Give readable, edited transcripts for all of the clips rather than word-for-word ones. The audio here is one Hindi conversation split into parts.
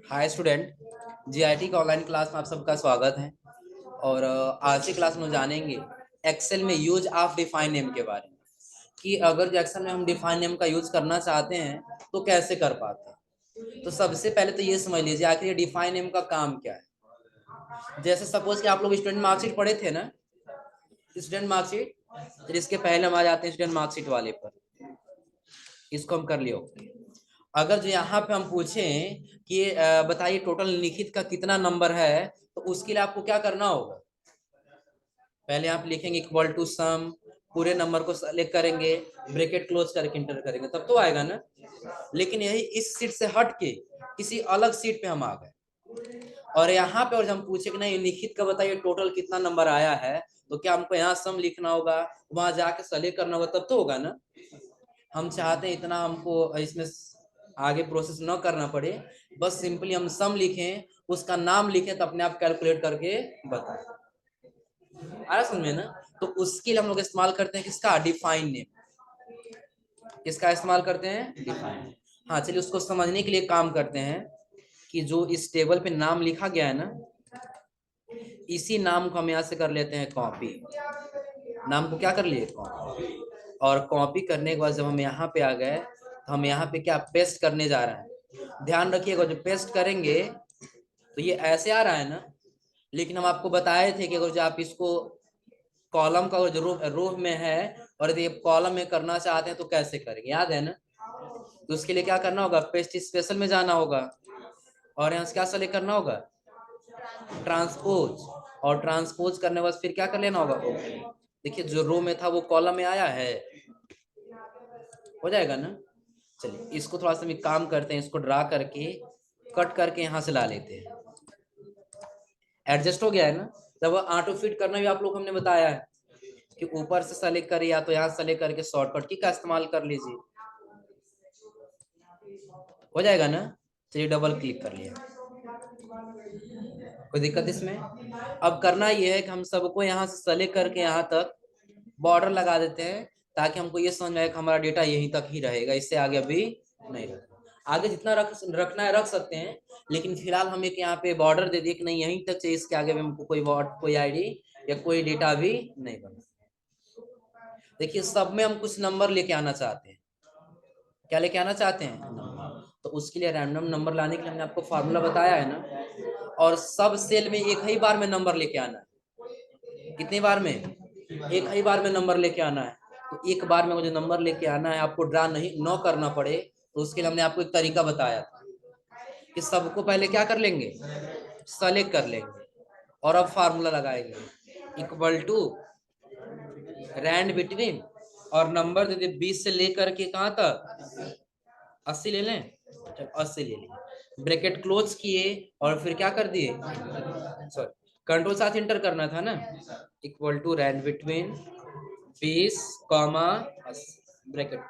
हाय स्टूडेंट, जीआईटी का ऑनलाइन क्लास में आप सबका स्वागत है। और आज की क्लास में जानेंगे एक्सेल में यूज ऑफ डिफाइन नेम के बारे में कि अगर जो एक्सेल में हम डिफाइन नेम का यूज करना चाहते हैं तो कैसे कर पाते हैं। तो सबसे पहले तो ये समझ लीजिए आखिर ये डिफाइन नेम का काम क्या है। जैसे सपोज कि आप लोग स्टूडेंट मार्कशीट पढ़े थे ना, स्टूडेंट मार्कशीट। तो इसके पहले हम आ जाते हैं स्टूडेंट मार्कशीट वाले पर। इसको हम कर लियो। अगर जो यहाँ पे हम पूछें कि बताइए टोटल लिखित का कितना नंबर है, तो उसके लिए आपको क्या करना होगा। पहले आप लिखेंगे इक्वल टू सम, पूरे नंबर को सेलेक्ट करेंगे, ब्रैकेट क्लोज करके इंटर करेंगे, तब तो आएगा ना। लेकिन यही इस सीट से हट के किसी अलग सीट पे हम आ गए और यहाँ पे और हम पूछे कि नहीं लिखित का बताइए टोटल कितना नंबर आया है, तो क्या हमको यहाँ सम लिखना होगा, वहां जाके सेलेक्ट करना होगा, तब तो होगा ना। हम चाहते हैं इतना हमको इसमें आगे प्रोसेस न करना पड़े, बस सिंपली हम सम लिखें, उसका नाम लिखें तो अपने आप कैलकुलेट करके बताए। आया समझ में ना। तो उसके लिए हम लोग इस्तेमाल करते हैं किसका, डिफाइन नेम। किसका इस्तेमाल करते हैं, डिफाइन। हाँ चलिए उसको समझने के लिए काम करते हैं कि जो इस टेबल पे नाम लिखा गया है ना, इसी नाम को हम यहाँ से कर लेते हैं कॉपी। नाम को क्या कर लिए, कॉपी। और कॉपी करने के बाद जब हम यहाँ पे आ गए तो हम यहाँ पे क्या पेस्ट करने जा रहे हैं। ध्यान रखिएगा जब पेस्ट करेंगे तो ये ऐसे आ रहा है ना, लेकिन हम आपको बताए थे कि अगर जो आप इसको कॉलम का जो रो में है और यदि कॉलम में करना चाहते हैं तो कैसे करेंगे, याद है ना। तो उसके लिए क्या करना होगा, पेस्ट स्पेशल में जाना होगा और यहाँ से क्या सेलेक्ट करना होगा, ट्रांसपोज। और ट्रांसपोज करने के बाद फिर क्या कर लेना होगा, ओके। देखिए जो रो में था वो कॉलम में आया है, हो जाएगा ना। चलिए इसको थोड़ा सा हम काम करते हैं, इसको ड्रा करके कट करके यहाँ से ला लेते हैं। एडजस्ट हो गया है ना। जब ऑटो फिट करना भी आप लोग हमने बताया है कि ऊपर से सेलेक्ट करिए या तो यहाँ सेलेक्ट करके शॉर्टकट की का इस्तेमाल कर लीजिए, हो जाएगा ना। चलिए डबल क्लिक कर लिया, कोई दिक्कत इसमें। अब करना ये है कि हम सबको यहाँ से सेलेक्ट करके यहाँ तक बॉर्डर लगा देते हैं ताकि हमको ये समझ में आए कि हमारा डेटा यहीं तक ही रहेगा, इससे आगे अभी नहीं रखना। आगे जितना रखना है रख सकते हैं, लेकिन फिलहाल हम एक यहाँ पे बॉर्डर दे दिए कि नहीं यहीं तक चाहिए, इसके आगे भी हमको कोई आईडी या कोई डेटा भी नहीं बना। देखिए सब में हम कुछ नंबर लेके आना चाहते हैं। क्या लेके आना चाहते हैं, नंबर। तो उसके लिए रैंडम नंबर लाने के लिए हमने आपको फार्मूला बताया है ना। और सब सेल में एक ही बार में नंबर लेके आना है। कितनी बार में, एक ही बार में नंबर लेके आना है। तो एक बार में मुझे नंबर लेके आना है, आपको ड्रा नहीं न करना पड़े, तो उसके लिए हमने आपको एक तरीका बताया था कि सबको पहले क्या कर लेंगे, सेलेक्ट कर लेंगे और अब फार्मूला लगाएंगे इक्वल टू रैंड बिटवीन और नंबर दे दे 20 से लेकर के कहां तक, 80 ले लें। चलो 80 ले लिए, ब्रैकेट क्लोज किए और फिर क्या कर दिए, सॉरी कंट्रोल साथ इंटर करना था ना, equal to rand between 20 comma 80 bracket.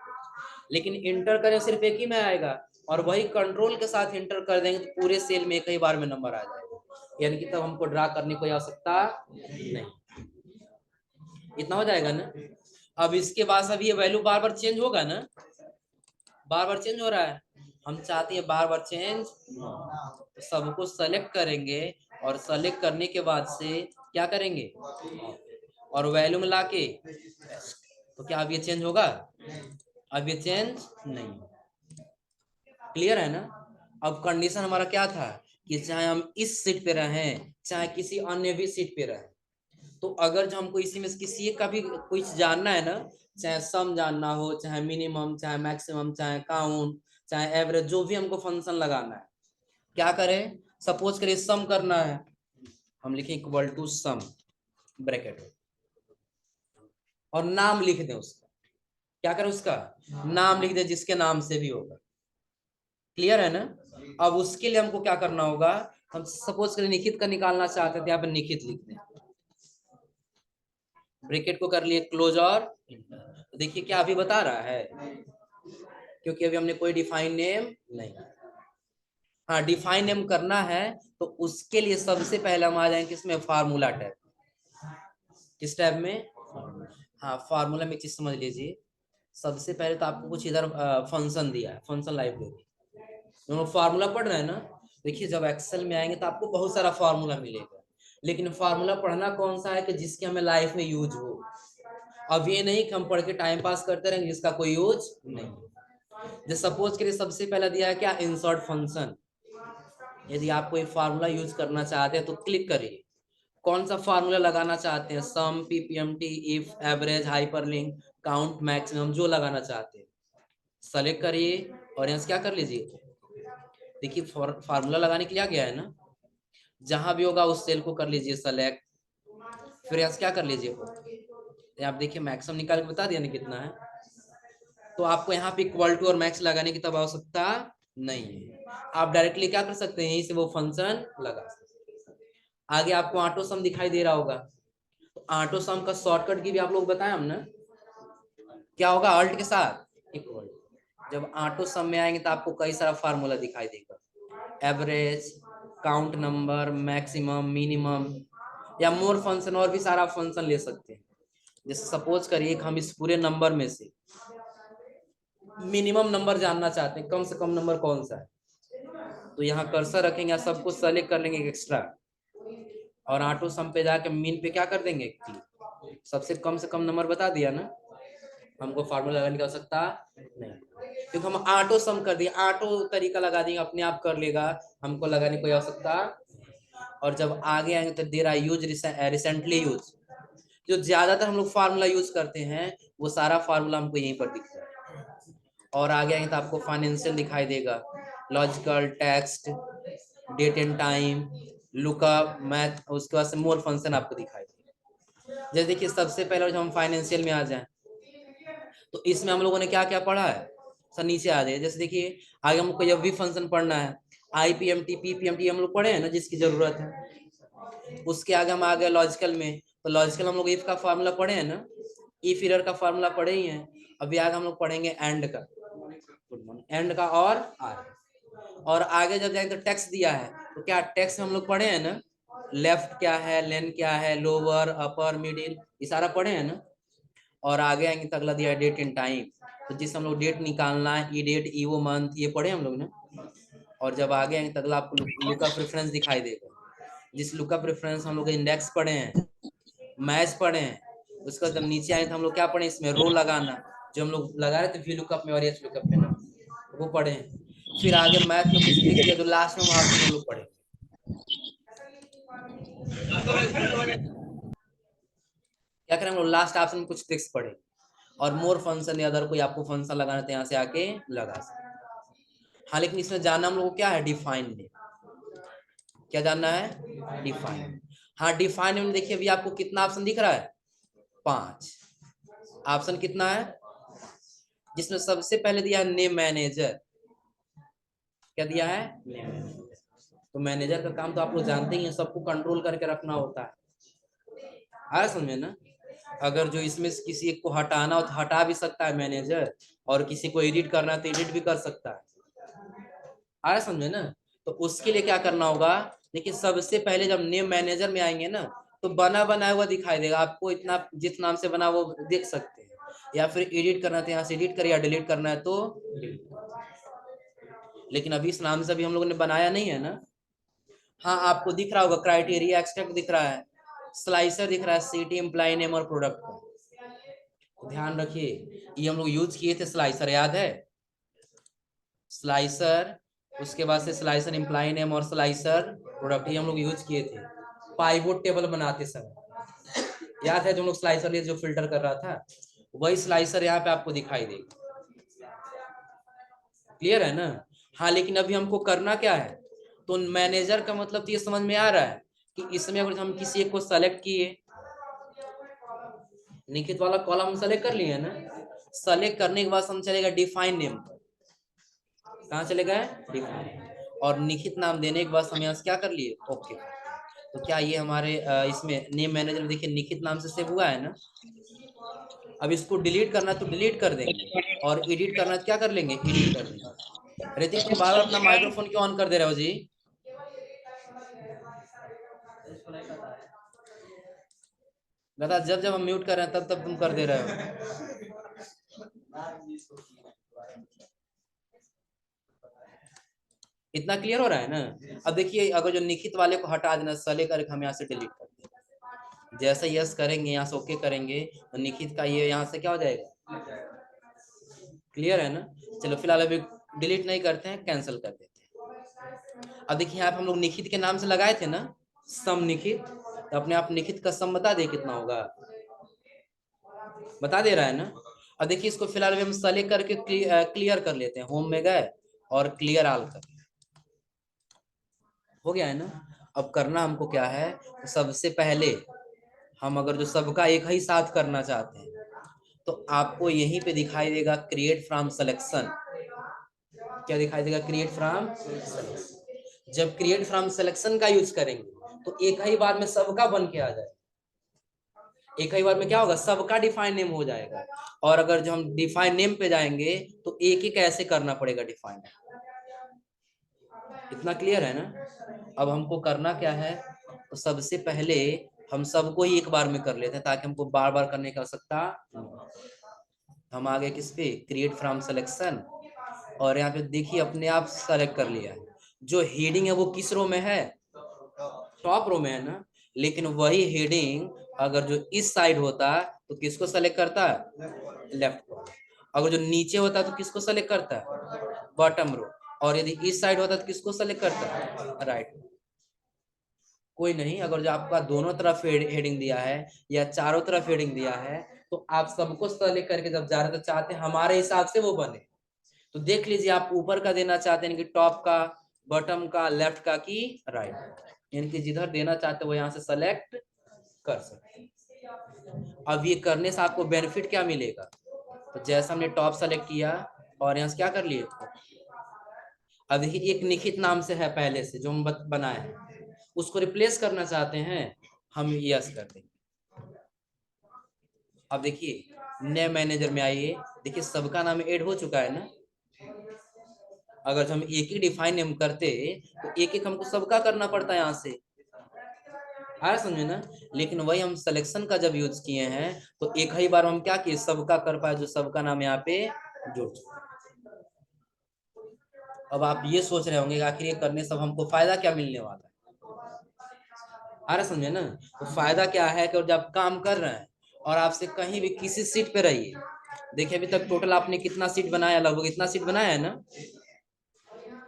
लेकिन इंटर करें सिर्फ एक ही में आएगा और वही कंट्रोल के साथ इंटर कर देंगे तो पूरे सेल में एक ही बार में नंबर आ जाएगा, यानी कि तब हमको ड्रा करने की आवश्यकता नहीं। इतना हो जाएगा ना। अब इसके बाद अब ये वैल्यू बार बार चेंज होगा ना, बार बार चेंज हो रहा है, हम चाहते हैं बार बार चेंज। तो सबको सेलेक्ट करेंगे और सेलेक्ट करने के बाद से क्या करेंगे, और वैल्यू में लाके, तो क्या अब ये चेंज होगा, अब ये चेंज नहीं। क्लियर है ना। अब कंडीशन हमारा क्या था कि चाहे हम इस सीट पे रहें चाहे किसी अन्य भी सीट पे रहें, तो अगर जो हमको इसी में किसी का भी कुछ जानना है ना, चाहे सम जानना हो, चाहे मिनिमम, चाहे मैक्सिमम, चाहे काउंट, चाहे एवरेज, जो भी हमको फंक्शन लगाना है, क्या करें। सपोज करिए सम करना है, हम लिखें इक्वल टू सम ब्रैकेट और नाम लिख दें उसका, क्या करें उसका नाम लिख दें जिसके नाम से भी होगा। क्लियर है ना। अब उसके लिए हमको क्या करना होगा, हम सपोज करें निखित का निकालना चाहते थे, यहाँ पर निखित लिख दें, ब्रैकेट को कर लिए क्लोज और तो देखिए क्या अभी बता रहा है, क्योंकि अभी हमने कोई डिफाइन नेम नहीं। हाँ डिफाइन नेम करना है तो उसके लिए सबसे पहले हम आ जाएंगे किसमें, फार्मूला टैब। किस टैब में, हाँ फार्मूला में। चीज समझ लीजिए, सबसे पहले तो आपको कुछ इधर फंक्शन दिया है, फंक्शन लाइब्रेरी, फार्मूला पढ़ रहे हैं ना। देखिए जब एक्सेल में आएंगे तो आपको बहुत सारा फार्मूला मिलेगा, लेकिन फार्मूला पढ़ना कौन सा है कि जिसके हमें लाइफ में यूज हो। अब ये नहीं कि हम पढ़ के टाइम पास करते रहेंगे जिसका कोई यूज नहीं। जैसे सपोज करिए सबसे पहला दिया है क्या, इंसर्ट फंक्शन। यदि आप कोई फार्मूला यूज करना चाहते हैं तो क्लिक करिए, कौन सा फार्मूला लगाना चाहते हैं, sum, PPMT, if, average, hyperlink, count, maximum, जो लगाना चाहते हैं सेलेक्ट करिए और यहाँ से क्या कर लीजिए। देखिए फार्मूला लगाने के लिए आ गया है ना, जहां भी होगा उस सेल को कर लीजिए सेलेक्ट, फिर यहाँ से क्या कर लीजिए, आप देखिए मैक्सिमम निकाल के बता दिया ना कितना है। तो आपको यहाँ पे इक्वल टू और मैक्स लगाने की तब आवश्यकता नहीं है, आप डायरेक्टली क्या कर सकते हैं, यहीं से वो फंक्शन लगा सकते हैं। आगे आपको ऑटो सम दिखाई दे रहा होगा, तो ऑटो सम का शॉर्टकट की भी आप लोग बताए हम ना, क्या होगा, अल्ट के साथ इक्वल। जब ऑटो सम में आएंगे तो आपको कई सारा फार्मूला दिखाई देगा, average, count number, maximum, minimum, या मोर फंक्शन, और भी सारा फंक्शन ले सकते हैं। जैसे सपोज करिए हम इस पूरे नंबर में से मिनिमम नंबर जानना चाहते हैं, कम से कम नंबर कौन सा है, तो यहाँ कर्सर रखेंगे, सब कुछ सेलेक्ट कर लेंगे एक्स्ट्रा, और ऑटो सम पे जाके मीन पे क्या कर देंगे क्लिक, सबसे कम से कम नंबर बता दिया ना, हमको फार्मूला लगाने की आवश्यकता नहीं, क्योंकि हम ऑटो सम कर दिए, ऑटो तरीका लगा देंगे, अपने आप कर लेगा, हमको लगाने की कोई आवश्यकता। और जब आगे आएंगे तो दे रहा यूज रिसेंटली यूज, जो ज्यादातर हम लोग फार्मूला यूज करते हैं वो सारा फार्मूला हमको यहीं पर दिख रहा है। और आगे आएंगे तो आपको फाइनेंशियल दिखाई देगा, logical, text, date and time, lookup, math, उसके बाद से मोर फंक्शन आपको दिखाई देगा। जैसे देखिए सबसे पहले जब हम फाइनेंशियल में आ जाए तो इसमें हम लोगों ने क्या क्या पढ़ा है, सर नीचे आ जाए। जैसे देखिए आगे हमको जब भी फंक्शन पढ़ना है, आईपीएमटी, पीपीएमटी हम लोग पढ़े हैं ना, जिसकी जरूरत है। उसके आगे हम आ गए लॉजिकल में, तो लॉजिकल हम लोग इफ का फार्मूला पढ़े हैं ना, इफ एरर का फार्मूला पढ़े ही हैं। अभी आगे हम लोग पढ़ेंगे एंड का, एंड का और आर। और आगे जब जाएंगे तो टेक्स्ट दिया है, तो क्या टेक्स्ट हम लोग पढ़े हैं ना, लेफ्ट क्या है, लेन क्या है, लोअर, अपर, मिडिल, ये सारा पढ़े हैं ना। और आगे आएंगे तो अगला दिया है डेट एंड टाइम, तो जिस हम लोग डेट निकालना है, ई डेट, ई वो मंथ, ये पढ़े हम लोग ना। और जब आगे आएंगे तो अगला आपको लुकअप रेफरेंस दिखाई देगा, जिस लुकअप रेफरेंस हम लोग इंडेक्स पढ़े हैं, मैच पढ़े हैं। उसका जब नीचे आए तो हम लोग क्या पढ़े, इसमें रो लगाना, जो हम लोग लगा रहे थे वी लुकअप में और एच लुकअप में ना, वो पढ़े हैं। फिर आगे मैथ में कुछ लिख दिया जो लास्ट में वहां से हम लोग पढ़े। क्या करें हम लोग, लास्ट ऑप्शन में कुछ टेक्स्ट पढ़े, और मोर फंक्शन या अदर कोई आपको फंक्शन लगाना तो यहाँ से आके लगा सकते। हाँ लेकिन इसमें जानना हम लोग को क्या है, डिफाइन में क्या जानना है, डिफाइन। हाँ डिफाइन में देखिए अभी आपको कितना ऑप्शन दिख रहा है, 5 ऑप्शन कितना है, जिसमें सबसे पहले दिया है नेम मैनेजर। क्या दिया है, नेम मैनेजर। तो मैनेजर का काम तो आप लोग जानते ही हैं, सबको कंट्रोल करके रखना होता है, आया समझ में ना। अगर जो इसमें से किसी एक को हटाना हो तो हटा भी सकता है मैनेजर, और किसी को एडिट करना है तो एडिट भी कर सकता है, आया समझ में ना। तो उसके लिए क्या करना होगा, देखिए सबसे पहले जब नेम मैनेजर में आएंगे ना, तो बना बनाया हुआ दिखाई देगा आपको, इतना जिस नाम से बना वो देख सकते हैं, या फिर एडिट करना है तो यहाँ से एडिट करिए, या डिलीट करना है तो डिलीट। लेकिन अभी इस नाम से भी हम लोगों ने बनाया नहीं है ना। हाँ आपको दिख रहा होगा क्राइटेरिया एक्सट्रैक्ट दिख रहा है, स्लाइसर दिख रहा है, सिटी, एम्प्लॉय नेम और प्रोडक्ट का। तो ध्यान रखिए ये हम लोग यूज किए थे स्लाइसर, याद है, स्लाइसर, उसके बाद से स्लाइसर एम्प्लॉय नेम और स्लाइसर प्रोडक्ट, ये हम लोग यूज किए थे पाइवोट टेबल बनाते समय। याद है जो हम लोग स्लाइसर लिए जो फिल्टर कर रहा था, वही स्लाइसर यहाँ पे आपको दिखाई देगा, क्लियर है ना। हाँ लेकिन अभी हमको करना क्या है, तो मैनेजर का मतलब तो ये समझ में आ रहा है कि इसमें अगर हम किसी एक को सेलेक्ट किए, निखित वाला कॉलम सेलेक्ट कर लिए ना, सेलेक्ट करने के बाद हम चलेगा डिफाइन नेम पर, कहाँ चले गए, डिफाइन, और निखित नाम देने के बाद हम यहाँ से क्या कर लिए, ओके। तो क्या ये हमारे इसमें नेम मैनेजर में देखिए निखित नाम से सेव हुआ है ना। अब इसको डिलीट करना तो डिलीट कर देंगे, और एडिट करना तो क्या कर लेंगे, एडिट कर देंगे। ऋतिक तुम बार बार अपना माइक्रोफोन क्यों ऑन कर दे रहे हो जी, लता जब जब हम म्यूट कर रहे हैं तब तब तुम कर दे रहे हो। इतना क्लियर हो रहा है ना। अब देखिए अगर जो निखित वाले को हटा देना, सेलेक्ट करके हम यहाँ से डिलीट कर दें, जैसे यस करेंगे यहाँ से ओके करेंगे तो निखित का ये यहाँ से क्या हो जाएगा, क्लियर है ना। चलो फिलहाल अभी डिलीट नहीं करते हैं, कैंसिल कर देते हैं। अब देखिए यहाँ पे हम लोग निखित के नाम से लगाए थे ना सम निखित, तो अपने आप निखित का सम बता दे कितना होगा, बता दे रहा है ना। अब देखिए इसको फिलहाल हम सेलेक्ट करके क्लियर कर लेते हैं, होम में गए और क्लियर आल कर, हो गया है ना। अब करना हमको क्या है, तो सबसे पहले हम अगर जो सबका एक ही साथ करना चाहते हैं तो आपको यहीं पे दिखाई देगा क्रिएट फ्रॉम सिलेक्शन, क्या दिखाई देगा, क्रिएट फ्रॉम सिलेक्शन। जब क्रिएट फ्रॉम सिलेक्शन का यूज करेंगे तो एक ही बार में सबका बन के आ जाएगा, एक ही बार में क्या होगा, सबका डिफाइन नेम हो जाएगा। और अगर जो हम डिफाइन नेम पे जाएंगे तो एक एक ऐसे करना पड़ेगा डिफाइन, इतना क्लियर है ना। अब हमको करना क्या है, तो सबसे पहले हम सबको ही एक बार में कर लेते हैं ताकि हमको बार बार करने की आवश्यकता। हम आ गए किस पे, क्रिएट फ्रॉम सिलेक्शन, और यहाँ पे देखिए अपने आप सेलेक्ट कर लिया है। जो हेडिंग है वो किस रो में है, टॉप रो में है ना, लेकिन वही हेडिंग अगर जो इस साइड होता तो किसको सेलेक्ट करता है, लेफ्ट को। अगर जो नीचे होता तो किसको सेलेक्ट करता है, बॉटम रो। और यदि इस साइड होता तो किसको सेलेक्ट करता है, राइट। कोई नहीं, अगर जो आपका दोनों तरफ हेडिंग दिया है या चारों तरफ हेडिंग दिया है तो आप सबको सेलेक्ट करके जब जा रहे तो चाहते हैं हमारे हिसाब से वो बने। तो देख लीजिए आप ऊपर का देना चाहते हैं कि टॉप का, बॉटम का, लेफ्ट का कि राइट, यानी कि जिधर देना चाहते हो वो यहाँ से सेलेक्ट कर सकते हैं। अब ये करने से आपको बेनिफिट क्या मिलेगा, तो जैसा हमने टॉप सेलेक्ट किया और यहाँ से क्या कर लिए, अब देखिए एक निखित नाम से है पहले से जो हम बनाए हैं, उसको रिप्लेस करना चाहते हैं, हम यस कर देंगे। अब देखिए नए मैनेजर में आइए, देखिए सबका नाम ऐड हो चुका है ना। अगर हम एक ही डिफाइन नेम करते तो एक एक हमको सबका करना पड़ता है यहाँ से, आ रहा समझे ना। लेकिन वही हम सिलेक्शन का जब यूज किए हैं तो एक ही बार हम क्या किए, सबका कर पाए, जो सबका नाम यहाँ पे जुड़ चुका। अब आप ये सोच रहे होंगे कि आखिर ये करने से हमको फायदा क्या मिलने वाला है, आ रहा समझे ना। तो फायदा क्या है कि जब काम कर रहे हैं और आपसे कहीं भी किसी सीट पे रहिए, देखिए अभी तक टोटल आपने कितना सीट बनाया, लगभग इतना सीट बनाया है ना,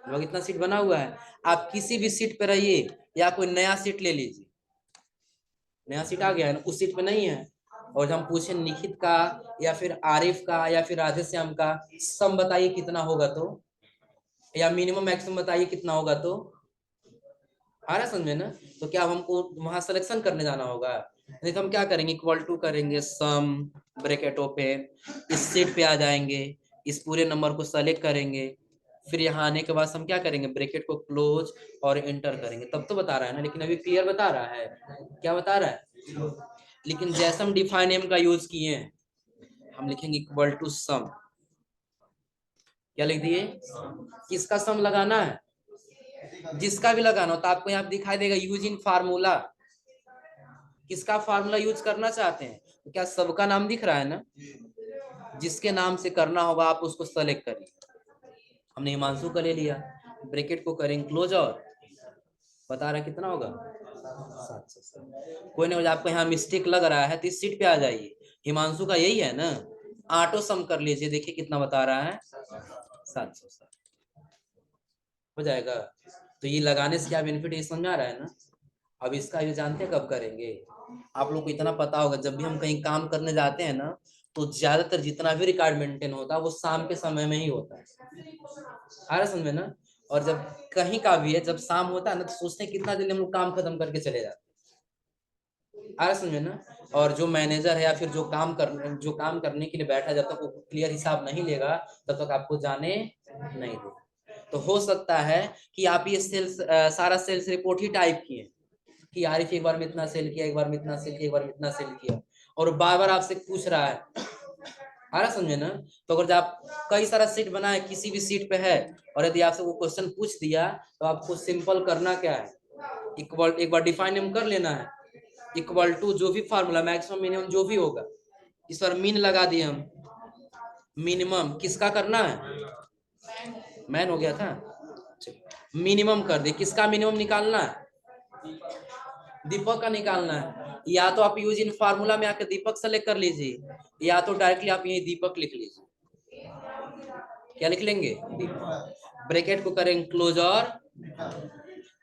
लगभग इतना सीट बना हुआ है। आप किसी भी सीट पे रहिए या कोई नया सीट ले लीजिए, नया सीट आ गया है ना, उस सीट पे नहीं है, और जब हम पूछे निखित का या फिर आरिफ का या फिर राधेश्याम का सम बताइए कितना होगा, तो या मिनिमम मैक्सिमम बताइए कितना होगा, तो आ रहा समझे ना। तो क्या हमको वहां सिलेक्शन करने जाना होगा, नहीं तो हम क्या करेंगे, इक्वल टू करेंगे सम ब्रैकेटों पे, इस सीट पे आ जाएंगे, इस पूरे नंबर को सेलेक्ट करेंगे, फिर यहाँ आने के बाद हम क्या करेंगे, ब्रैकेट को क्लोज और एंटर करेंगे, तब तो बता रहा है ना। लेकिन अभी क्लियर बता रहा है, क्या बता रहा है। लेकिन जैसे हम डिफाइन नेम का यूज किए हैं, हम लिखेंगे इक्वल टू सम, क्या लिख दिए, किसका सम लगाना है, जिसका भी लगाना हो तो आपको यहाँ दिखाई देगा यूजिंग फार्मूला, किसका फार्मूला यूज करना चाहते हैं, तो क्या सबका नाम दिख रहा है ना, जिसके नाम से करना होगा आप उसको सेलेक्ट करिए। हमने हिमांशु का ले लिया, ब्रैकेट को करेंगे क्लोज और बता रहा कितना होगा, 700। कोई नहीं, आपको यहाँ मिस्टेक लग रहा है तो इस सीट पे आ जाइए, हिमांशु का यही है ना, ऑटो सम कर लीजिए, देखिए कितना बता रहा है, 700 हो जाएगा। तो ये लगाने से क्या बेनिफिट है समझ आ रहा है ना। अब इसका ये जानते हैं कब करेंगे, आप लोग को इतना पता होगा जब भी हम कहीं काम करने जाते हैं ना तो ज्यादातर जितना भी रिकॉर्ड मेंटेन होता है वो शाम के समय में ही होता है, आ रहा समझ में ना। और जब कहीं का भी है, जब शाम होता है ना तो सोचते हैं कितना जल्दी हम लोग काम खत्म करके चले जाते हैं, आ रहा समझ में ना। और जो मैनेजर है या फिर जो काम करने के लिए बैठा, जब तक वो क्लियर हिसाब नहीं लेगा तब तक आपको जाने नहीं देगा। तो हो सकता है कि आप ये सेल्स सारा सेल्स रिपोर्ट ही टाइप किए कि आरिफ एक बार में इतना सेल किया, एक बार में इतना सेल किया, एक बार में इतना सेल किया, और बार बार आपसे पूछ रहा है, आ रहा समझे ना। तो अगर आप कई सारा सीट बनाए, किसी भी सीट पे है और यदि आपसे वो क्वेश्चन पूछ दिया तो आपको सिंपल करना क्या है, इक्वल एक बार डिफाइन नेम कर लेना है, इक्वल टू जो भी फार्मूला मैक्सिमम मिनिमम जो भी होगा, इस पर मीन लगा दिए हम, मिनिमम किसका करना है, मैन हो गया था, मिनिमम कर दे, किसका मिनिमम निकालना है? दीपक का निकालना है। या तो आप यूज इन फार्मूला में आकर दीपक सेलेक्ट कर लीजिए, या तो डायरेक्टली आप यही दीपक लिख लीजिए। क्या लिख लेंगे? दीपक। ब्रैकेट को करेंगे क्लोज और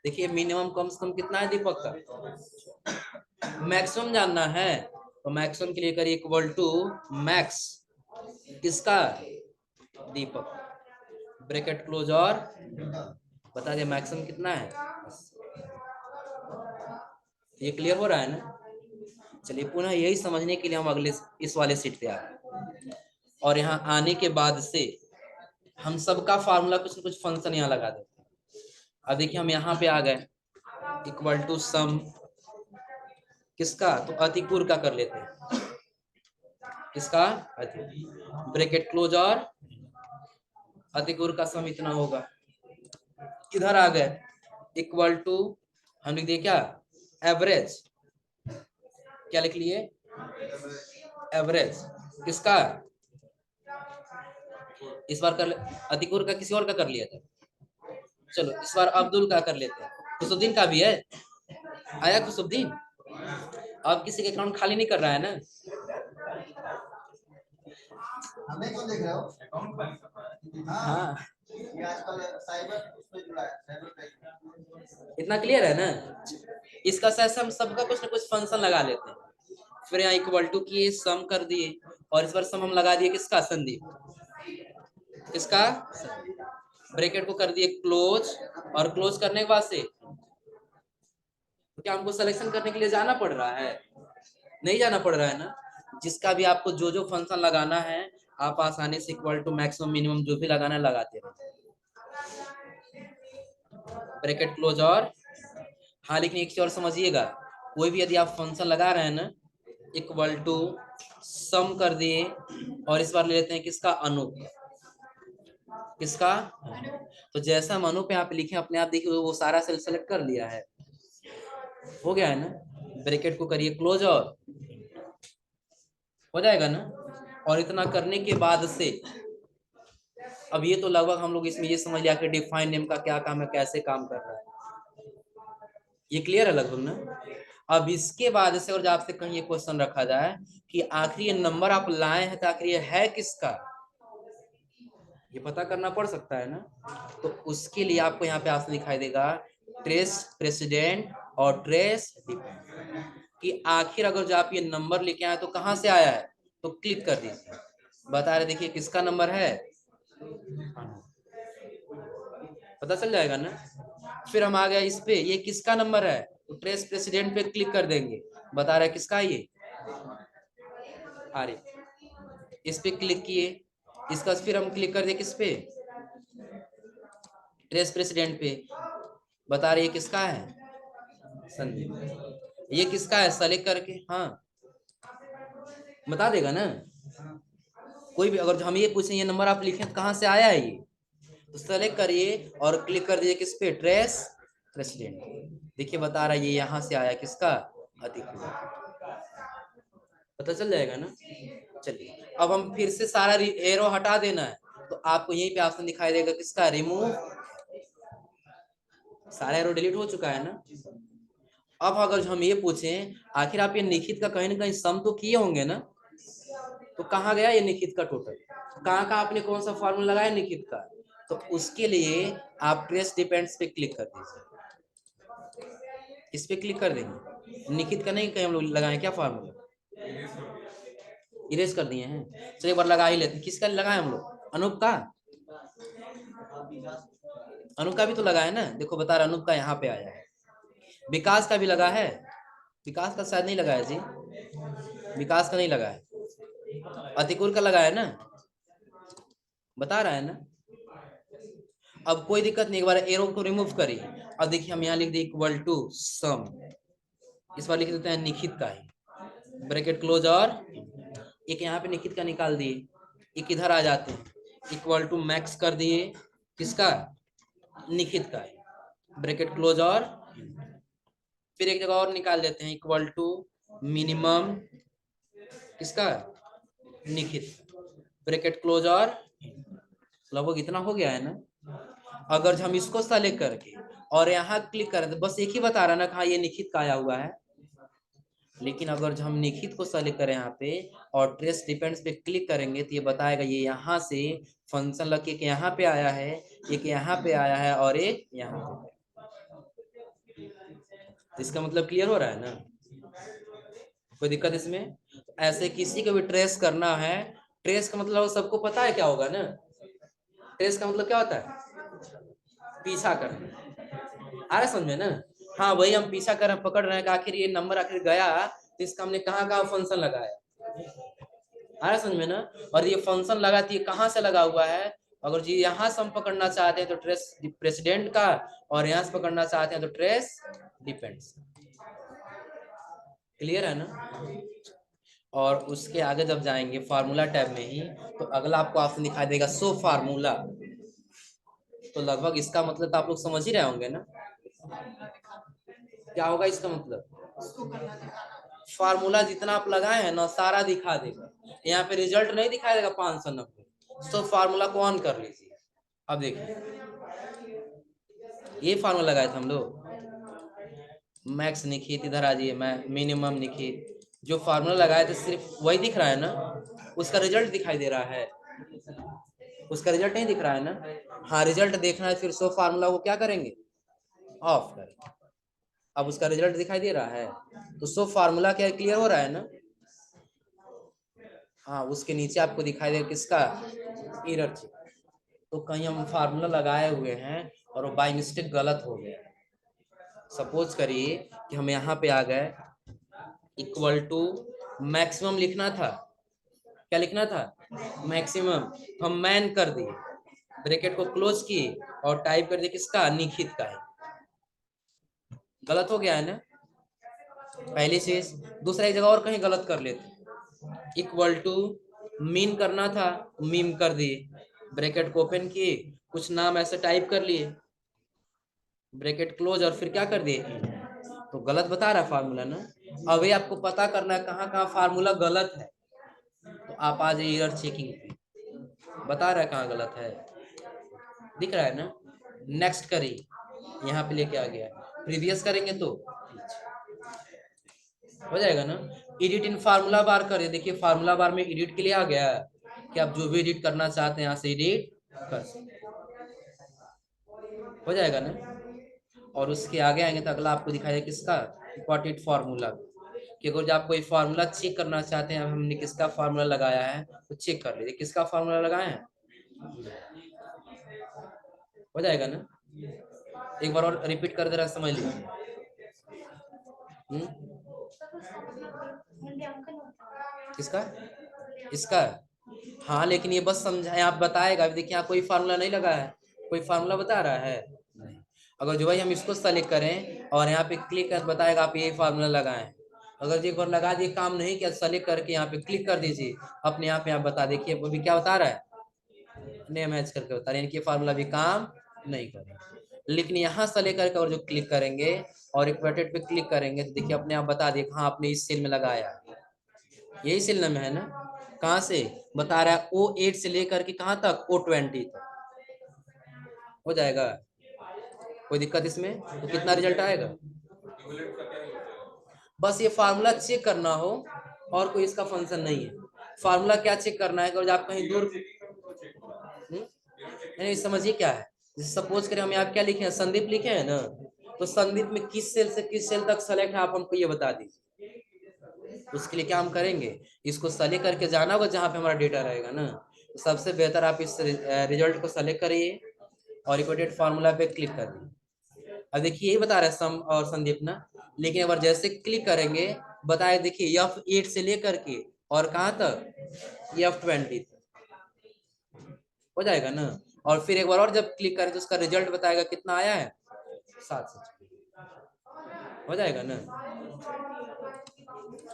देखिए मिनिमम कम से कम कितना है दीपक का। मैक्सिमम जानना है तो मैक्सिमम के लिए करिए इक्वल टू मैक्स किसका? दीपक। ब्रैकेट क्लोज और बता दिया मैक्सिमम कितना है। ये क्लियर हो रहा है ना? चलिए पुनः यही समझने के लिए हम अगले इस वाले सीट पे आ गए और यहाँ आने के बाद से हम सबका फार्मूला कुछ न कुछ फंक्शन यहाँ लगा देते हैं। अब देखिए हम यहाँ पे आ गए इक्वल टू सम किसका? तो अतिपूर्व का कर लेते हैं। किसका? अतिपूर्व। ब्रैकेट क्लोज और अतिपूर्व का सम इतना होगा। इधर आ गए इक्वल टू हम लिख दिए क्या? एवरेज। क्या लिख लिए? एवरेज किसका? इस बार कर अतिकुर का किसी और का कर लिया था। चलो इस बार अब्दुल का कर लेते हैं। खुशुद्दीन का भी है। आया खुशुद्दीन? अब किसी के अकाउंट खाली नहीं कर रहा है ना? हमें क्यों देख रहे हो? हाँ ये आजकल साइबर उसमें जुड़ा है। इतना क्लियर है ना? इसका साथ हम सबका कुछ ना कुछ फंक्शन लगा लेते हैं। फिर यहाँ इक्वल टू किए सम कर दिए और इस बार सम हम लगा दिए किसका? संदीप। किसका? ब्रैकेट को कर दिए क्लोज और क्लोज करने के बाद से तो क्या हमको सिलेक्शन करने के लिए जाना पड़ रहा है? नहीं जाना पड़ रहा है ना? जिसका भी आपको जो जो फंक्शन लगाना है आप आसानी से इक्वल टू मैक्सिमम मिनिमम जो भी लगाना है लगाते रहे। ब्रैकेट क्लोज और हाँ लेकिन एक चीज और समझिएगा, कोई भी यदि आप फंक्शन लगा रहे हैं ना इक्वल टू सम कर दिए और इस बार ले लेते हैं किसका? अनूप। किसका? तो जैसा हम अनूप पे आप लिखे अपने आप देखिए वो सारा सेल सेलेक्ट कर लिया है। हो गया है ना? ब्रैकेट को करिए क्लोज और हो जाएगा ना? और इतना करने के बाद से अब ये तो लगभग हम लोग इसमें ये समझ लिया कि डिफाइन नेम का क्या काम है, कैसे काम कर रहा है। ये क्लियर है लगभग ना? अब इसके बाद से और जब आपसे कहीं ये क्वेश्चन रखा जाए कि आखिर ये नंबर आप लाए हैं तो आखिर ये है किसका, ये पता करना पड़ सकता है ना? तो उसके लिए आपको यहाँ पे ऑप्शन दिखाई देगा ट्रेस प्रेसिडेंट और ट्रेस डिपेंडेंट कि आखिर अगर जो आप ये नंबर लेके आए तो कहाँ से आया है, तो क्लिक कर दीजिए। बता रहे देखिए किसका नंबर है, पता चल जाएगा ना? फिर हम आ गए इस पे, ये किसका नंबर है, तो ट्रेस प्रेसिडेंट पे क्लिक कर देंगे। बता रहा है किसका? ये आरिफ। इस पे क्लिक किए, इसका फिर हम क्लिक कर दिए किस पे? ट्रेस प्रेसिडेंट पे। बता रही है किसका है? संदीप। ये किसका है? सेलेक्ट करके हाँ बता देगा ना? कोई भी अगर हम ये पूछें ये नंबर आप लिखें तो कहाँ से आया है ये, तो सेलेक्ट करिए और क्लिक कर दीजिए किस पे? Trace president. देखिए बता रहा है ये यहाँ से आया किसका? अतिकुर। पता चल जाएगा ना? चलिए अब हम फिर से सारा एरो हटा देना है तो आपको यहीं पे ऑप्शन दिखाई देगा किसका? रिमूव। सारा एरो डिलीट हो चुका है ना? अब अगर हम ये पूछें आखिर आप ये निखित का कहीं ना कहीं सम तो किए होंगे ना, तो कहाँ गया ये निखित का टोटल, कहाँ कहाँ आपने कौन सा फॉर्मूला लगाया निखित का, तो उसके लिए आप ट्रेस डिपेंड्स पे क्लिक कर दीजिए। इस पे क्लिक कर देंगे, निखित का नहीं कहीं हम लोग लगाए क्या फॉर्मूला, इरेज कर दिए हैं। चलिए एक बार लगा ही लेते हैं। किसका लगाए हम लोग? अनूप का। अनूप का भी तो लगा है ना, देखो बता रहा अनूप का यहाँ पे आया है। विकास का भी लगा है, विकास का शायद नहीं लगाया जी, विकास का नहीं लगा है। अतिकुर का लगा है ना, बता रहा है ना? अब कोई दिक्कत नहीं, एक बार एरो को रिमूव करिए। अब देखिए हम यहाँ लिख दिए इक्वल टू सम, इस बार लिख देते हैं निखित का ही, ब्रैकेट क्लोज और एक यहाँ पे निखित का निकाल दिए, एक इधर आ जाते हैं इक्वल टू मैक्स कर दिए किसका? निखित का ही, ब्रैकेट क्लोज और फिर एक जगह और निकाल देते हैं इक्वल टू मिनिमम किसका? निखित, ब्रैकेट क्लोज और लगभग इतना हो गया है ना? अगर हम इसको सेलेक्ट करके और यहाँ क्लिक करें तो बस एक ही बता रहा ना हाँ ये निखित का आया हुआ है। लेकिन अगर जो हम निखित को सेलेक्ट करें यहाँ पे और ट्रेस डिपेंड्स पे क्लिक करेंगे तो ये बताएगा ये यहाँ से फंक्शन लग के यहाँ पे आया है, एक यहाँ पे आया है और एक यहाँ पे। इसका मतलब क्लियर हो रहा है ना, कोई दिक्कत इसमें? ऐसे किसी को भी ट्रेस करना है, ट्रेस का मतलब सबको पता है क्या होगा ना, ट्रेस का मतलब क्या होता है? पीछा करना। आ रहा समझ में ना? हाँ वही हम पीछा कर पकड़ रहे हैं कि आखिर ये नंबर आखिर गया तो इसका हमने कहाँ कहाँ फंक्शन लगाया। आ रहा समझ में ना? और ये फंक्शन लगाती है कहाँ से लगा हुआ है, अगर जी यहाँ से हम पकड़ना चाहते हैं तो ट्रेस प्रेसिडेंट का, और यहाँ से पकड़ना चाहते हैं तो ट्रेस डिपेंड्स। क्लियर है ना? और उसके आगे जब जाएंगे फार्मूला टैब में ही तो अगला आपको ऑप्शन दिखाई देगा शो फार्मूला। तो लगभग इसका मतलब तो आप लोग समझ ही रहे होंगे ना क्या होगा इसका मतलब। फार्मूला जितना आप लगाए हैं ना सारा दिखा देगा, यहाँ पे रिजल्ट नहीं दिखाई देगा 590। सो फार्मूला को ऑन कर लीजिए। अब देखिए ये फार्मूला लगाए थे हम लोग, मैक्स निखित इधर आ जाइए, मैं मिनिमम निखित, जो फार्मूला लगाए थे सिर्फ वही दिख रहा है ना, उसका रिजल्ट दिखाई दे रहा है, उसका रिजल्ट नहीं दिख रहा है ना। हाँ रिजल्ट देखना है फिर सो फार्मूला को क्या करेंगे, ऑफ करेंगे। अब उसका रिजल्ट दिखाई दे रहा है तो सो फार्मूला क्या क्लियर हो रहा है ना। हाँ उसके नीचे आपको दिखाई दे किसका, एरर चेक। तो कहीं हम फार्मूला लगाए हुए हैं और वो बाय मिस्टेक गलत हो गया, सपोज करिए कि हम यहाँ पे आ गए इक्वल टू मैक्सिमम लिखना था, क्या लिखना था, मैक्सिमम, हम मैन कर दिए, ब्रैकेट को क्लोज किए और टाइप कर दिए किसका, निखित का है, गलत हो गया है ना पहली चीज। दूसरा एक जगह और कहीं गलत कर लेते, इक्वल टू मीन करना था, मीम कर दिए, ब्रैकेट को ओपन किए, कुछ नाम ऐसे टाइप कर लिए, ब्रैकेट क्लोज और फिर क्या कर दिए, तो गलत बता रहा है फार्मूला ना। अभी आपको पता करना है कहाँ कहाँ फार्मूला गलत है, तो आप आ जाइए एरर चेकिंग पे, बता रहा है कहाँ गलत है, दिख रहा है ना। नेक्स्ट करिए, यहाँ पे लेके आ गया, प्रीवियस करेंगे तो हो जाएगा ना। एडिट इन फार्मूला बार करिए, देखिए फार्मूला बार में एडिट के लिए आ गया कि आप जो भी एडिट करना चाहते हैं यहाँ से एडिट कर सकते, हो जाएगा ना। और उसके आगे आएंगे तो अगला आपको दिखाई देगा किसका, इंपॉर्टेंट फार्मूला, कि अगर आप कोई फार्मूला चेक करना चाहते हैं हमने किसका फार्मूला लगाया है तो चेक कर लीजिए किसका फार्मूला लगाए हैं, हो जाएगा ना। एक बार और रिपीट कर दे रहा समझ लीजिए। किसका, इसका, हाँ लेकिन ये बस समझाए आप बताएगा, देखिए यहाँ कोई फार्मूला नहीं लगा है, कोई फार्मूला बता रहा है नहीं। अगर जो भाई हम इसको सेलेक्ट करें और यहाँ पे क्लिक कर बताएगा आप ये फार्मूला लगाएं, अगर एक बार लगा दिए काम नहीं किया सेलेक्ट करके यहाँ पे क्लिक कर दीजिए, अपने आप यहाँ बता देखिए अभी क्या बता रहा है, नया मैच करके बता रहे हैं कि फार्मूला भी काम नहीं करेगा। लेकिन यहाँ से लेकर के और जो क्लिक करेंगे और इक्वेटेड पे क्लिक करेंगे तो देखिए अपने आप बता दिए हाँ आपने इस सेल में लगाया, यही सेल में है ना, कहाँ से बता रहा है O8 से लेकर के कहाँ तक O20 तक, हो जाएगा, कोई दिक्कत इसमें? तो कितना रिजल्ट आएगा, बस ये फार्मूला चेक करना हो और कोई इसका फंक्शन नहीं है। फार्मूला क्या चेक करना है, अगर आप कहीं दूर नहीं समझिए क्या है, जैसे सपोज करें हम यहाँ क्या लिखे हैं, संदीप लिखे हैं ना, तो संदीप में किस सेल से किस सेल तक सेलेक्ट है आप हमको ये बता दीजिए। उसके लिए क्या हम करेंगे, इसको सेलेक्ट करके जाना होगा जहाँ पे हमारा डेटा रहेगा ना, तो सबसे बेहतर आप इस रिजल्ट को सेलेक्ट करिए और इक्वेटेड फार्मूला पे क्लिक कर दीजिए। अब देखिए यही बता रहा है सम और संदीप ना, लेकिन अगर जैसे क्लिक करेंगे बताए देखिए F8 से लेकर के और कहाँ तक F20 तक, हो जाएगा ना। और फिर एक बार और जब क्लिक करें तो उसका रिजल्ट बताएगा कितना आया है 7 से, हो जाएगा ना।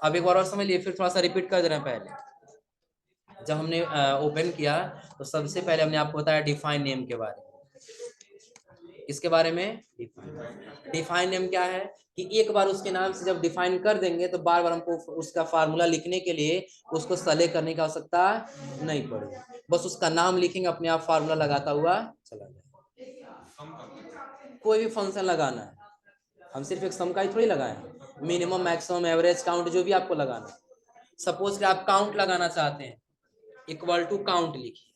अब एक बार और समझ लिए, फिर थोड़ा सा रिपीट कर दे रहे हैं। पहले जब हमने ओपन किया तो सबसे पहले हमने आपको बताया डिफाइन नेम के बारे में, इसके बारे में डिफाइन नेम क्या है कि एक बार उसके नाम से जब डिफाइन कर देंगे तो बार बार हमको उसका फार्मूला लिखने के लिए उसको सेलेक्ट करने की आवश्यकता नहीं पड़ेगी, बस उसका नाम लिखेंगे अपने आप फार्मूला लगाता हुआ चला जाएगा। कोई भी फंक्शन लगाना है, हम सिर्फ एक सम का ही थोड़ी लगाए, मिनिमम मैक्सिमम एवरेज काउंट जो भी आपको लगाना है। सपोज कि आप काउंट लगाना चाहते हैं, इक्वल टू काउंट लिखिए,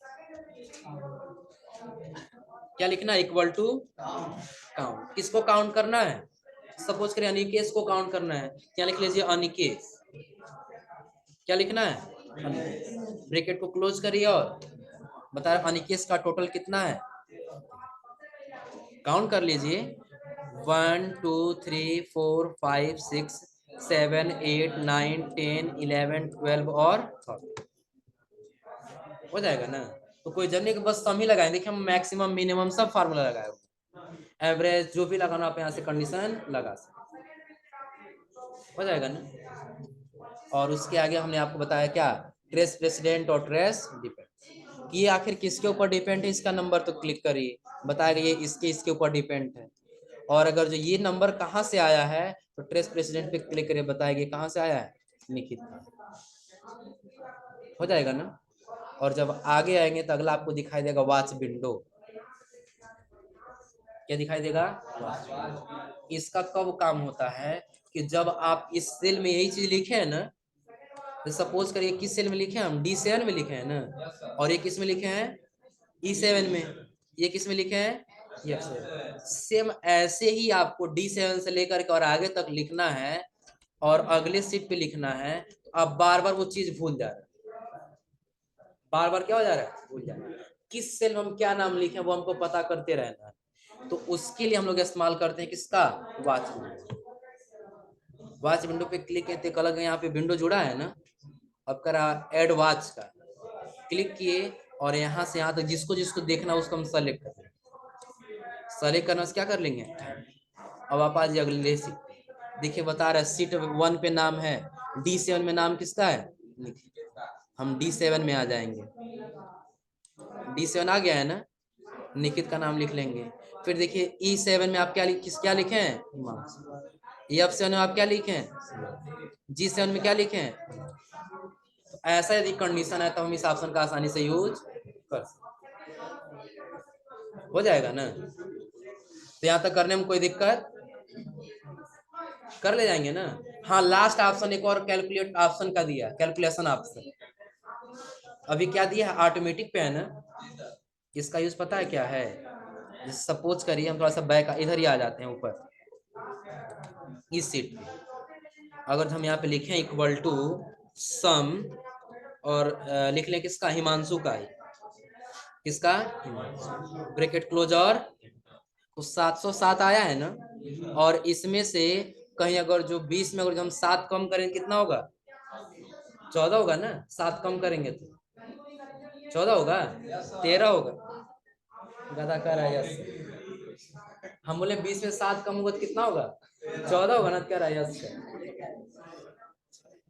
क्या लिखना है, इक्वल टू काउंट। किसको काउंट करना है, सपोज करिए अनिकेश को काउंट करना है, क्या लिख लीजिए, अनिकेश, क्या लिखना है, ब्रैकेट को क्लोज करिए और बता रहे अनिकेश का टोटल कितना है, काउंट कर लीजिए, 1 2 3 4 5 6 7 8 9 10 11 12 और 13 हो जाएगा ना। तो कोई जब नहीं कि बस सम ही लगाए, देखिए हम मैक्सिमम मिनिमम सब फार्मूला लगाए, एवरेज जो भी लगाना आप यहाँ से कंडीशन लगा सकते, हो जाएगा ना। और उसके आगे हमने आपको बताया क्या, ट्रेस प्रेसिडेंट और ट्रेस डिपेंड, कि ये आखिर किसके ऊपर डिपेंड है, इसका नंबर तो क्लिक करिए, बताएगा ये इसके ऊपर डिपेंड है। और अगर जो ये नंबर कहाँ से आया है तो ट्रेस प्रेसिडेंट पे क्लिक करिए, बताएगा कहाँ से आया है, निखित, हो जाएगा ना। और जब आगे आएंगे तो अगला आपको दिखाई देगा वॉच विंडो, क्या दिखाई देगा, इसका कब काम होता है कि जब आप इस सेल में यही चीज लिखे हैं ना, तो सपोज करिए किस सेल में लिखे हैं हम, D7 में लिखे हैं ना, और ये किस में लिखे हैं, E7 में, ये किस में लिखे हैं, F7। सेम ऐसे ही आपको D7 से लेकर के और आगे तक लिखना है और अगले सीट पे लिखना है, तो आप बार बार वो चीज भूल जा रहे हैं, बार बार क्या हो जा रहा है, भूल जा रहा है, किस सेल में हम क्या नाम लिखे वो हमको पता करते रहना है। तो उसके लिए हम लोग इस्तेमाल करते हैं किसका, वॉच विंडो। वॉच विंडो पे क्लिक किए तो अलग यहाँ पे विंडो जुड़ा है ना, अब करा एड वॉच का क्लिक किए और यहाँ से यहाँ तक जिसको जिसको देखना उसको हम सेलेक्ट कर लेंगे, सेलेक्ट करना से क्या कर लेंगे, अब आप आज अगले सीट, देखिए बता रहा है सीट 1 पे नाम है, D7 में नाम किसका है, हम D7 में आ जाएंगे, D7 आ गया है ना, निकित का नाम लिख लेंगे। फिर देखिए E7 में आप क्या लिखे हैं, F7 में आप क्या लिखे हैं, G7 में क्या लिखे हैं। तो ऐसा यदि कंडीशन है तो हम इस ऑप्शन का आसानी से यूज कर सकते, हो जाएगा ना। तो यहाँ तक करने में कोई दिक्कत, कर ले जाएंगे ना। हाँ लास्ट ऑप्शन एक और कैलकुलेट ऑप्शन का दिया, कैलकुलेशन ऑप्शन, अभी क्या दिया है, ऑटोमेटिक पे है ना, इसका यूज पता है क्या है, जैसे सपोज करिए हम थोड़ा सा बैक इधर ही आ जाते हैं ऊपर इस सीट पे, अगर हम यहाँ पे लिखें इक्वल टू सम और लिख लें किसका, हिमांशु का ही, किसका, ब्रैकेट क्लोज और तो 707 आया है ना, और इसमें से कहीं अगर जो 20 में अगर हम 7 कम करेंगे कितना होगा, 14 होगा ना, 7 कम करेंगे तो 14 होगा, 13 होगा, गदा कर रहा है यस, हम बोले 20 में 7 कम होगा तो कितना होगा, 14 होगा ना, कह रहा है यस,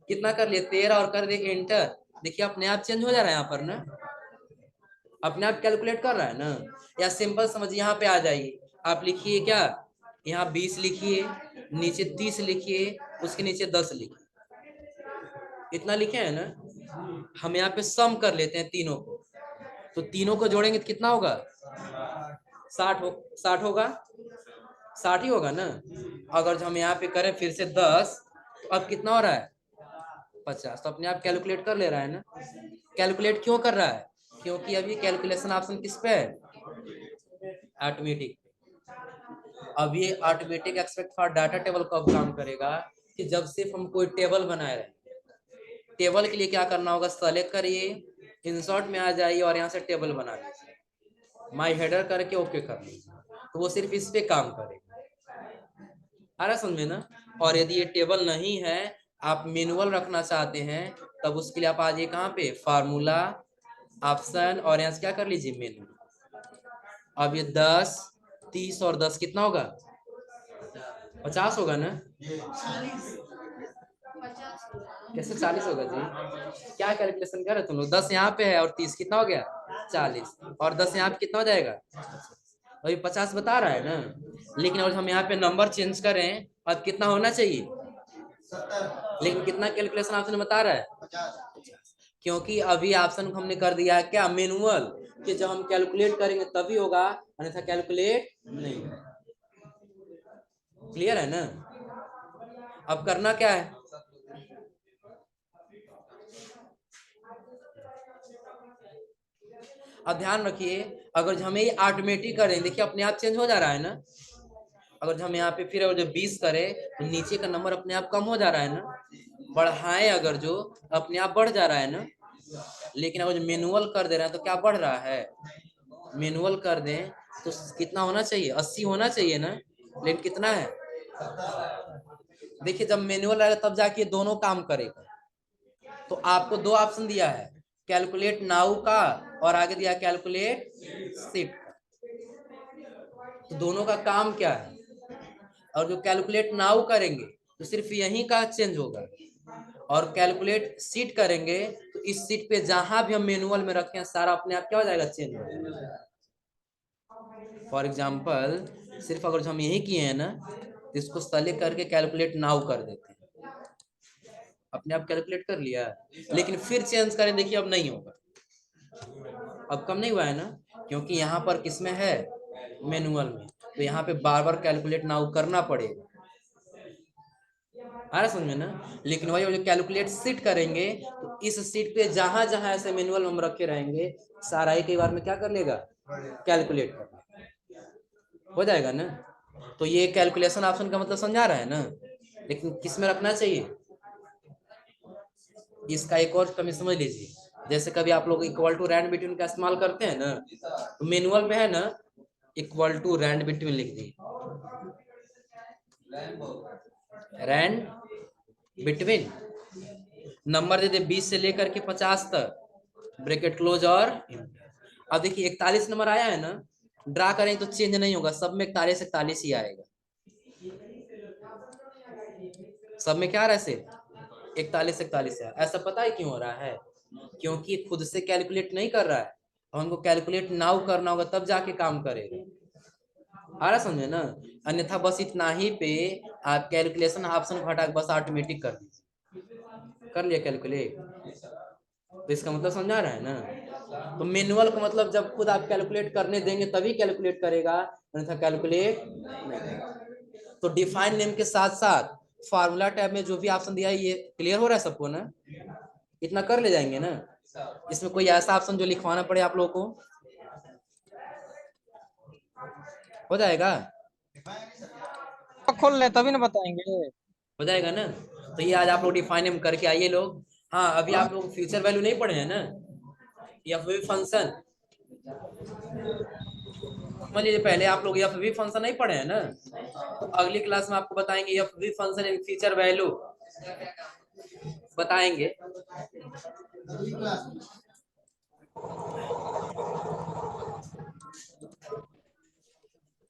कितना कर लिए 13 और कर दिए एंटर, देखिए अपने आप चेंज हो जा रहा है यहाँ पर ना, अपने आप कैलकुलेट कर रहा है ना। या सिंपल समझिए यहाँ पे आ जाइए, आप लिखिए क्या, यहाँ 20 लिखिए, नीचे 30 लिखिए, उसके नीचे 10 लिखिए, इतना लिखे है ना। हम यहाँ पे सम कर लेते हैं तीनों को, तो तीनों को जोड़ेंगे तो कितना होगा, 60 होगा, 60 ही होगा ना। अगर हम यहाँ पे करें फिर से 10, तो अब कितना हो रहा है, 50, तो अपने आप कैलकुलेट कर ले रहा है ना। कैलकुलेट क्यों कर रहा है, क्योंकि अभी कैलकुलेशन ऑप्शन किस पे है, ऑटोमेटिक। अब ये automatic expect for data table कब काम करेगा, कि जब सिर्फ हम कोई टेबल बनाए रहे, टेबल के लिए क्या करना होगा, सेलेक्ट करिए, इंसर्ट में आ जाइए और यहाँ से टेबल बना लीजिए, माई हेडर करके ओके कर लीजिए, तो वो सिर्फ इस पे काम करेगा, आ रहा समझ में ना। और यदि ये टेबल नहीं है, आप मैनुअल रखना चाहते हैं, तब उसके लिए आप आ जाइए कहाँ पे, फार्मूला ऑप्शन, और यहाँ से क्या कर लीजिए, मेनू। अब ये 10 30 और 10 कितना होगा, 50 होगा ना, कैसे 40 होगा जी, क्या कैलकुलेशन कर रहे तुम लोग, 10 यहाँ पे है और 30 कितना हो गया, 40, और 10 यहाँ पे कितना हो जाएगा, अभी 50 बता रहा है ना। लेकिन अगर हम यहाँ पे नंबर चेंज करें अब कितना होना चाहिए, लेकिन कितना कैलकुलेशन ऑप्शन बता रहा है, क्योंकि अभी ऑप्शन हमने कर दिया है क्या, मैनुअल, कि जब हम कैलकुलेट करेंगे तभी होगा, अन्यथा कैलकुलेट नहीं होगा। क्लियर है ना? अब करना क्या है, अब ध्यान रखिए, अगर हमें ये ऑटोमेटिक करें, देखिए अपने आप चेंज हो जा रहा है ना। अगर हम यहाँ पे फिर अगर जब 20 करें तो नीचे का नंबर अपने आप कम हो जा रहा है ना, बढ़ाए अगर जो अपने आप बढ़ जा रहा है ना। लेकिन अगर मैनुअल कर दे रहे हैं तो क्या बढ़ रहा है, मैनुअल कर दें तो कितना होना चाहिए, 80 होना चाहिए ना, लेकिन कितना है। देखिए जब मैनुअल आएगा तब जाके दोनों काम करेगा। तो आपको दो ऑप्शन दिया है, कैलकुलेट नाउ का और आगे दिया कैलकुलेट सीट का। तो दोनों का काम क्या है, और जो कैलकुलेट नाउ करेंगे तो सिर्फ यही का चेंज होगा, और कैलकुलेट सीट करेंगे तो इस सीट पे जहां भी हम मैनुअल में रखे हैं सारा अपने आप क्या हो जाएगा, चेंज हो जाएगा। फॉर एग्जाम्पल सिर्फ अगर हम यही किए हैं ना तो इसको सेलेक्ट करके कैलकुलेट नाउ कर देते हैं, अपने आप कैलकुलेट कर लिया। लेकिन फिर चेंज करें, देखिए अब नहीं होगा, अब कम नहीं हुआ है ना, क्योंकि यहाँ पर किसमें है, मैनुअल में। तो यहाँ पे बार बार कैलकुलेट नाउ करना पड़ेगा, आ रहा समझ में ना। लेकिन वही जो कैलकुलेट सीट करेंगे तो इस सीट पे जहां जहां ऐसे मैनुअल हम रखे रहेंगे सारा ही कई बार में क्या कर लेगा, कैलकुलेट कर लेगा, हो जाएगा ना। तो ये कैलकुलेशन ऑप्शन का मतलब समझा रहा है ना। लेकिन किस में रखना चाहिए, इसका एक और कमी समझ लीजिए, जैसे कभी आप लोग इक्वल टू रैंड बिटवीन का इस्तेमाल करते हैं ना, तो मैनुअल में है ना इक्वल टू रैंड बिटवीन लिख दी, रैंड बिटवीन नंबर दे दे 20 से लेकर के 50 तक, ब्रैकेट क्लोज और अब देखिए 41 नंबर आया है ना, ड्रा करें तो चेंज नहीं होगा, सब में 41 41 ही आएगा, सब में क्या आ रहा है सिर्फ 41 41 है। ऐसा पता है क्यों हो रहा है, क्योंकि खुद से कैलकुलेट नहीं कर रहा है, और हमको कैलकुलेट नाउ करना होगा तब जाके काम करेगा, आ रहा समझे ना। अन्यथा बस इतना ही पे आप कैलकुलेशन ऑप्शन को हटा के बस ऑटोमेटिक कर दीजिए, कर लिया कैलकुलेट, तो इसका मतलब समझा रहा है ना। तो मैनुअल का मतलब जब खुद आप कैलकुलेट करने देंगे तभी कैलकुलेट करेगा, अन्यथा कैलकुलेट नहीं। तो डिफाइन नेम के साथ साथ फार्मूला टैब में जो भी ऑप्शन दिया है, ये क्लियर हो रहा है सबको ना, इतना कर ले जाएंगे ना। इसमें कोई ऐसा ऑप्शन जो लिखवाना पड़े आप लोगों को, हो जाएगा, खोल ले तभी ना बताएंगे। हो जाएगा ना। तो ये आज आप लोग डिफाइन नेम करके आइए लोग। हाँ अभी आप लोग फ्यूचर वैल्यू नहीं पढ़े हैं ना, या फिर फंक्शन समझ लीजिए, पहले आप लोग एफ वी फंक्शन नहीं पढ़े हैं ना, तो अगली क्लास में आपको बताएंगे F V function and feature value बताएंगे।